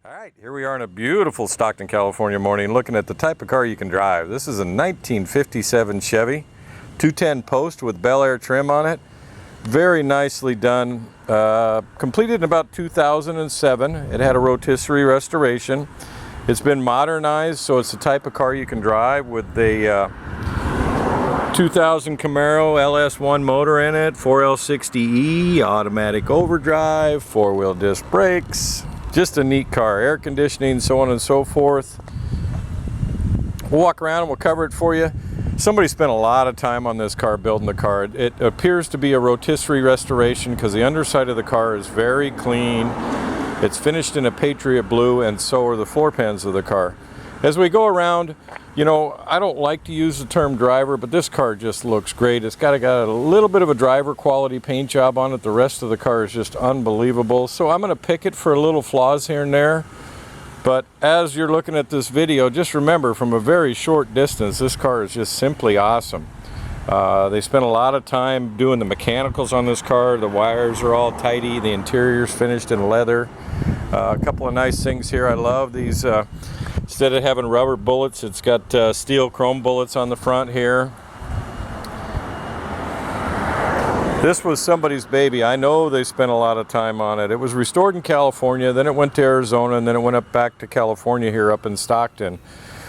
All right, here we are in a beautiful Stockton, California morning looking at the type of car you can drive. This is a 1957 Chevy 210 Post with Belair trim on it. Very nicely done. Completed in about 2007. It had a rotisserie restoration. It's been modernized, so it's the type of car you can drive with the 2000 Camaro LS1 motor in it, 4L60E, automatic overdrive, four-wheel disc brakes. Just a neat car, air conditioning, so on and so forth. We'll walk around and we'll cover it for you. Somebody spent a lot of time on this car, building the car. It appears to be a rotisserie restoration because the underside of the car is very clean. It's finished in a Patriot blue, and so are the floor pans of the car. As we go around, you know, I don't like to use the term driver, but this car just looks great. It's got a little bit of a driver quality paint job on it. The rest of the car is just unbelievable. So I'm going to pick it for a little flaws here and there. But as you're looking at this video, just remember, from a very short distance, this car is just simply awesome. They spent a lot of time doing the mechanicals on this car. The wires are all tidy. The interior's finished in leather. A couple of nice things here. I love these. Instead of having rubber bullets, it's got steel chrome bullets on the front here. This was somebody's baby. I know they spent a lot of time on it. It was restored in California, then it went to Arizona, and then it went up back to California here up in Stockton.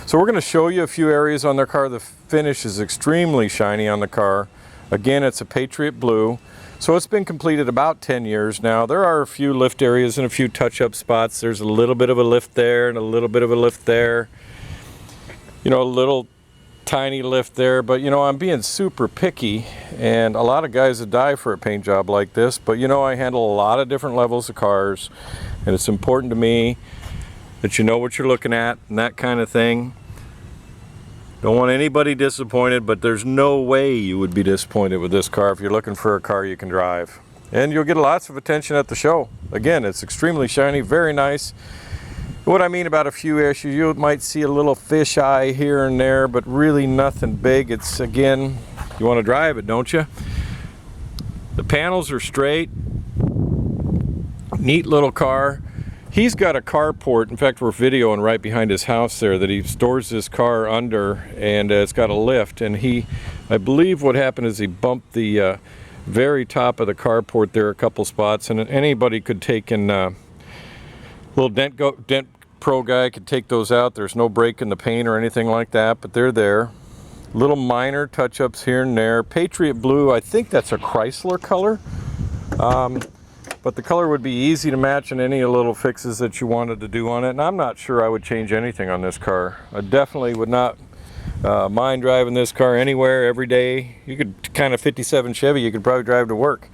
So we're going to show you a few areas on their car. The finish is extremely shiny on the car. Again, it's a Patriot blue. So it's been completed about 10 years now. There are a few lift areas and a few touch-up spots. There's a little bit of a lift there and a little bit of a lift there. You know, a little tiny lift there. But, you know, I'm being super picky, and a lot of guys would die for a paint job like this. But, you know, I handle a lot of different levels of cars, and it's important to me that you know what you're looking at and that kind of thing. Don't want anybody disappointed, but there's no way you would be disappointed with this car if you're looking for a car you can drive. And you'll get lots of attention at the show. Again, it's extremely shiny, very nice. What I mean about a few issues, you might see a little fish eye here and there, but really nothing big. It's, again, you want to drive it, don't you? The panels are straight. Neat little car. He's got a carport. In fact, we're videoing right behind his house there that he stores his car under, and it's got a lift. And I believe what happened is he bumped the very top of the carport there a couple spots, and anybody could take in, little Dent Pro guy could take those out. There's no break in the paint or anything like that, but they're there. Little minor touch-ups here and there. Patriot blue, I think that's a Chrysler color. But the color would be easy to match in any little fixes that you wanted to do on it. And I'm not sure I would change anything on this car. I definitely would not mind driving this car anywhere, every day. You could, kind of 57 Chevy, you could probably drive to work.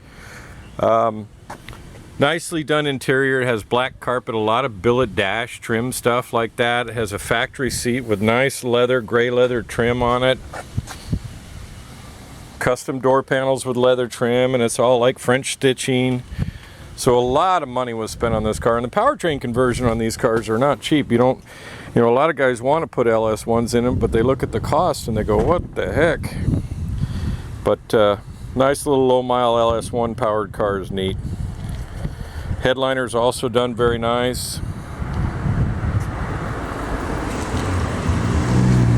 Nicely done interior. It has black carpet, a lot of billet dash trim stuff like that. It has a factory seat with nice leather, gray leather trim on it. Custom door panels with leather trim, and it's all like French stitching. So a lot of money was spent on this car, and the powertrain conversion on these cars are not cheap. You know, a lot of guys want to put LS1s in them, but they look at the cost and they go, what the heck? But nice little low mile LS1 powered car is neat. Headliner's also done very nice.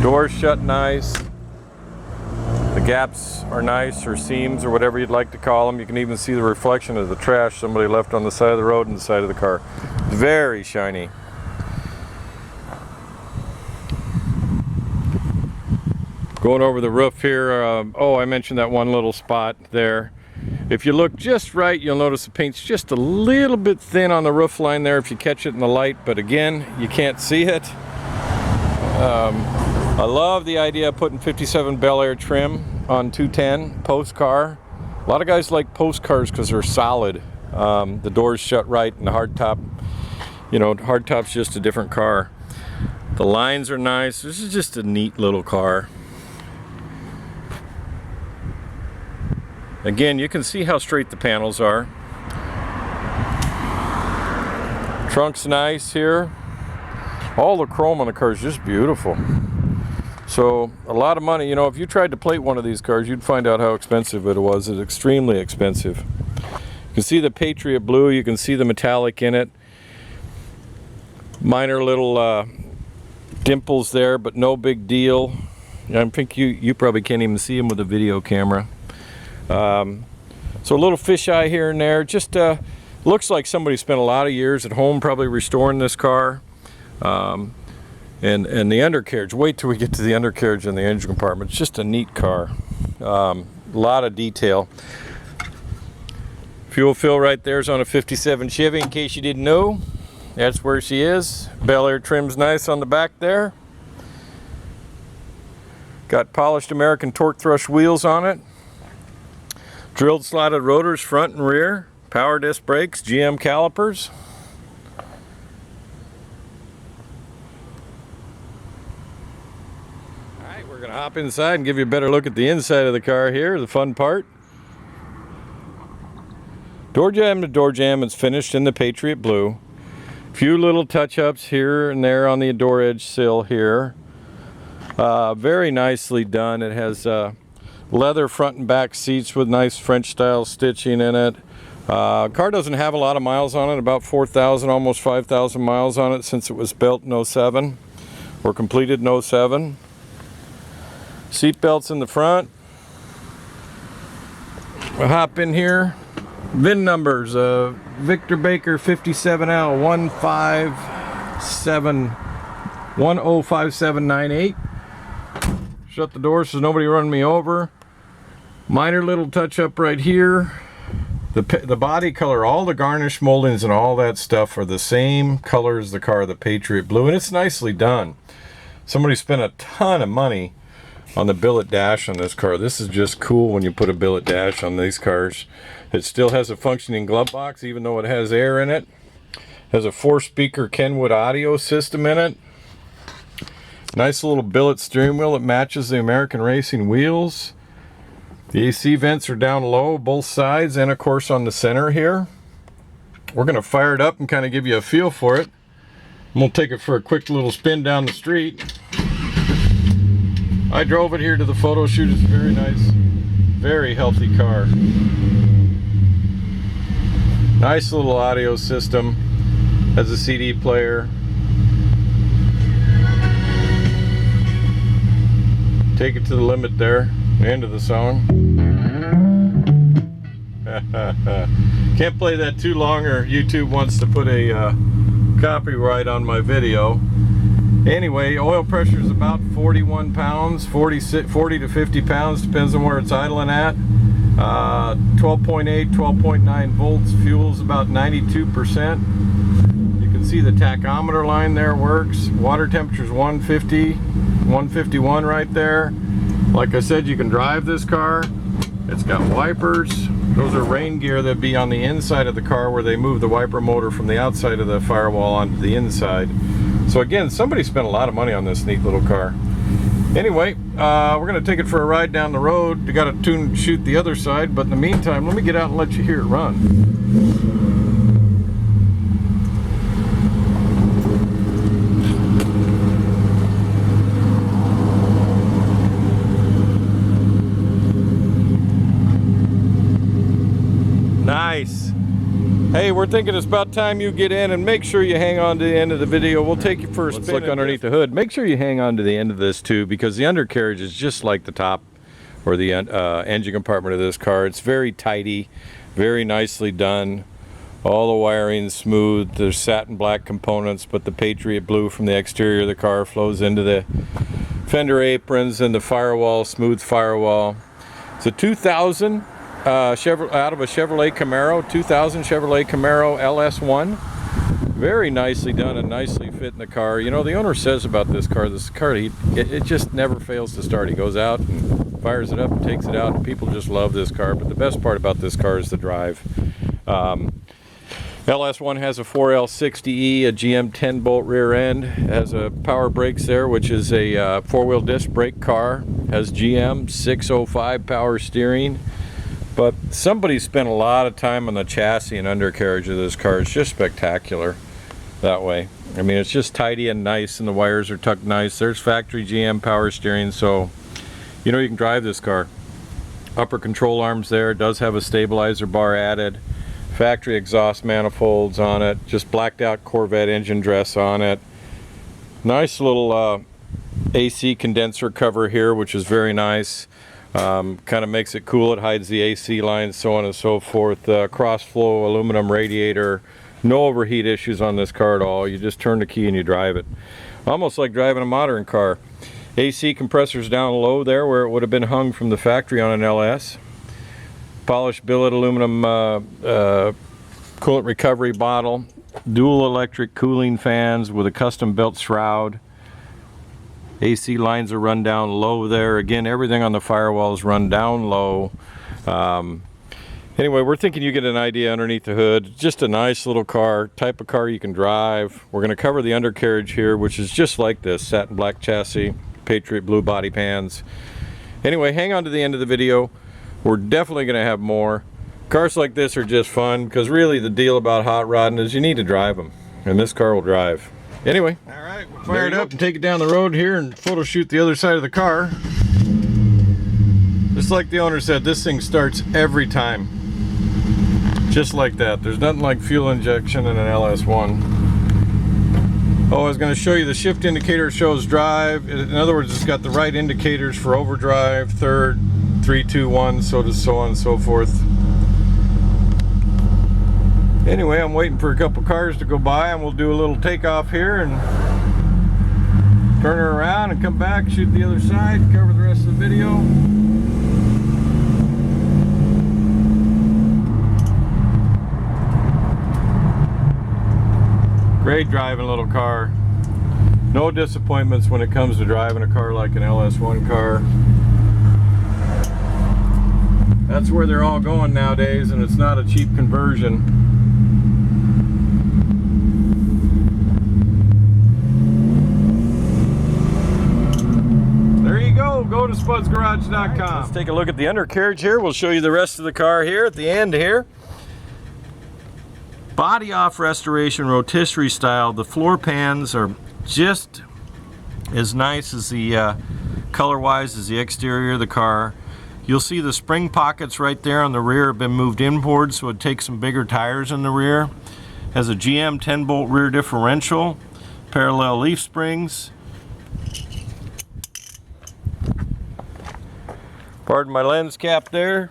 Doors shut nice. The gaps are nice, or seams, or whatever you'd like to call them. You can even see the reflection of the trash somebody left on the side of the road and the side of the car. Very shiny. Going over the roof here, oh, I mentioned that one little spot there. If you look just right, you'll notice the paint's just a little bit thin on the roof line there if you catch it in the light, but again, you can't see it. I love the idea of putting 57 Belair trim on 210 Post car. A lot of guys like Post cars because they're solid. The doors shut right, and the hardtop, you know, hardtop's just a different car. The lines are nice. This is just a neat little car. Again, you can see how straight the panels are. Trunk's nice here. All the chrome on the car is just beautiful. So a lot of money. You know, if you tried to plate one of these cars, you'd find out how expensive it was. It's extremely expensive. You can see the Patriot blue, you can see the metallic in it. Minor little dimples there, but no big deal. I think you probably can't even see them with a video camera. So a little fisheye here and there. Just looks like somebody spent a lot of years at home probably restoring this car. And the undercarriage, wait till we get to the undercarriage and the engine compartment. It's just a neat car. A lot of detail. Fuel fill right there is on a 57 Chevy, in case you didn't know. That's where she is. Belair trim's nice on the back there. Got polished American torque thrust wheels on it. Drilled slotted rotors front and rear. Power disc brakes, GM calipers. Alright, we're going to hop inside and give you a better look at the inside of the car here, the fun part. Door jamb to door jamb is finished in the Patriot Blue. Few little touch-ups here and there on the door edge sill here. Very nicely done. It has leather front and back seats with nice French style stitching in it. Car doesn't have a lot of miles on it, about 4,000, almost 5,000 miles on it since it was built in 07 or completed in 07. Seat belts in the front. We'll hop in here. VIN numbers, Victor Baker 57L 105798. Shut the door so nobody run me over. Minor little touch up right here. The body color, all the garnish moldings and all that stuff are the same color as the car, the Patriot Blue, and it's nicely done. Somebody spent a ton of money on the billet dash on this car. This is just cool when you put a billet dash on these cars. It still has a functioning glove box even though it has air in it. Has a 4-speaker Kenwood audio system in it. Nice little billet steering wheel that matches the American Racing wheels. The AC vents are down low, both sides, and of course on the center here. We're going to fire it up and kind of give you a feel for it. I'm going to take it for a quick little spin down the street. I drove it here to the photo shoot. It's very nice, very healthy car. Nice little audio system. Has a CD player. Take it to the limit there. End of the song. Can't play that too long or YouTube wants to put a copyright on my video. Anyway, oil pressure is about 41 pounds, 40 to 50 pounds, depends on where it's idling at. 12.8, 12.9 volts, fuel's about 92%. You can see the tachometer line there works. Water temperature's 150, 151 right there. Like I said, you can drive this car. It's got wipers. Those are rain gear that be on the inside of the car where they move the wiper motor from the outside of the firewall onto the inside. So again, somebody spent a lot of money on this neat little car. Anyway, we're going to take it for a ride down the road. We got to shoot the other side, but in the meantime, let me get out and let you hear it run. Nice. Hey, we're thinking it's about time you get in, and make sure you hang on to the end of the video. We'll take you for a spin. Let's look underneath the hood. Make sure you hang on to the end of this too, because the undercarriage is just like the top or the engine compartment of this car. It's very tidy, very nicely done. All the wiring's smooth. There's satin black components, but the Patriot Blue from the exterior of the car flows into the fender aprons and the firewall, smooth firewall. It's a 2000 out of a Chevrolet Camaro, 2000 Chevrolet Camaro LS1. Very nicely done and nicely fit in the car. You know, the owner says about this car, it just never fails to start. He goes out and fires it up and takes it out, and people just love this car. But the best part about this car is the drive. LS1 has a 4L60E, a GM 10-bolt rear end. It has a power brakes there, which is a four-wheel disc brake car. Has GM 605 power steering. But somebody spent a lot of time on the chassis and undercarriage of this car. It's just spectacular that way. I mean, it's just tidy and nice, and the wires are tucked nice. There's factory GM power steering, so you know you can drive this car. Upper control arms there. It does have a stabilizer bar added. Factory exhaust manifolds on it. Just blacked out Corvette engine dress on it. Nice little AC condenser cover here, which is very nice. Kind of makes it cool. It hides the AC lines, so on and so forth. Cross flow aluminum radiator. No overheat issues on this car at all. You just turn the key and you drive it. Almost like driving a modern car. AC compressors down low there where it would have been hung from the factory on an LS. Polished billet aluminum coolant recovery bottle. Dual electric cooling fans with a custom built shroud. AC lines are run down low there. Again, everything on the firewall is run down low. Anyway, we're thinking you get an idea underneath the hood. Just a nice little car, type of car you can drive. We're going to cover the undercarriage here, which is just like this. Satin black chassis, Patriot blue body pans. Anyway, hang on to the end of the video. We're definitely going to have more. Cars like this are just fun, because really the deal about hot rodding is you need to drive them. And this car will drive. Anyway, all right, we'll fire it up and take it down the road here and photo shoot the other side of the car. Just like the owner said, this thing starts every time. Just like that. There's nothing like fuel injection in an LS1. Oh, I was going to show you the shift indicator shows drive. In other words, it's got the right indicators for overdrive, third, 3, 2, 1, so on and so forth. Anyway, I'm waiting for a couple cars to go by and we'll do a little takeoff here and turn her around and come back, shoot the other side, cover the rest of the video. Great driving little car. No disappointments when it comes to driving a car like an LS1 car. That's where they're all going nowadays, and it's not a cheap conversion. There you go. Go to spudsgarage.com. Right, let's take a look at the undercarriage here. We'll show you the rest of the car here at the end here. Body off restoration, rotisserie style. The floor pans are just as nice as the color wise as the exterior of the car. You'll see the spring pockets right there on the rear have been moved inboard, so it takes some bigger tires in the rear. Has a GM 10-bolt rear differential, parallel leaf springs. Pardon my lens cap there.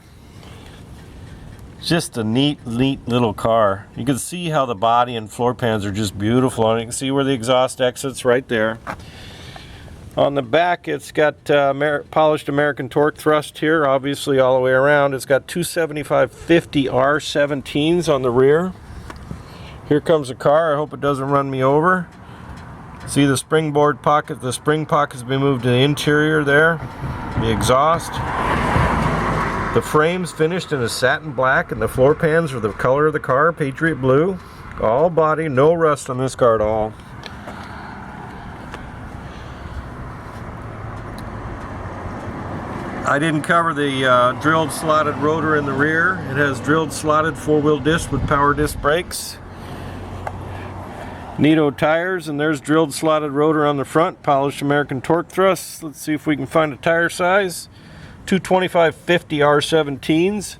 Just a neat little car. You can see how the body and floor pans are just beautiful, and you can see where the exhaust exits right there. On the back, it's got polished American torque thrust here, obviously all the way around. It's got 275/50 R17s on the rear. Here comes the car. I hope it doesn't run me over. See the springboard pocket? The spring pocket's been moved to the interior there. The exhaust. The frame's finished in a satin black, and the floor pans are the color of the car, Patriot blue. All body, no rust on this car at all. I didn't cover the drilled slotted rotor in the rear. It has drilled slotted four-wheel discs with power disc brakes. Neato tires, and there's drilled slotted rotor on the front, polished American torque thrusts. Let's see if we can find a tire size. 225/50 R17s.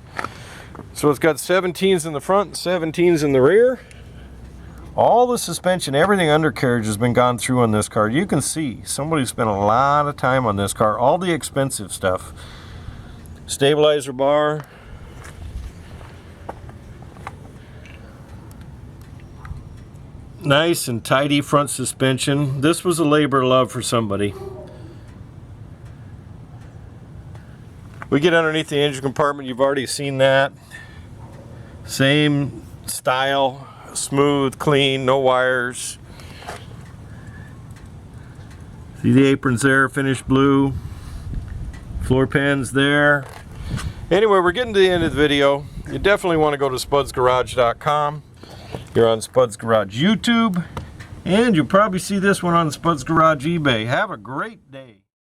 So it's got 17s in the front and 17s in the rear. All the suspension, everything undercarriage has been gone through on this car. You can see somebody spent a lot of time on this car. All the expensive stuff. Stabilizer bar. Nice and tidy front suspension. This was a labor of love for somebody. We get underneath the engine compartment, you've already seen that. Same style, smooth, clean, no wires. See the aprons there, finished blue. Floor pans there. Anyway, we're getting to the end of the video. You definitely want to go to spudsgarage.com. You're on Spuds Garage YouTube, and you'll probably see this one on Spuds Garage eBay. Have a great day.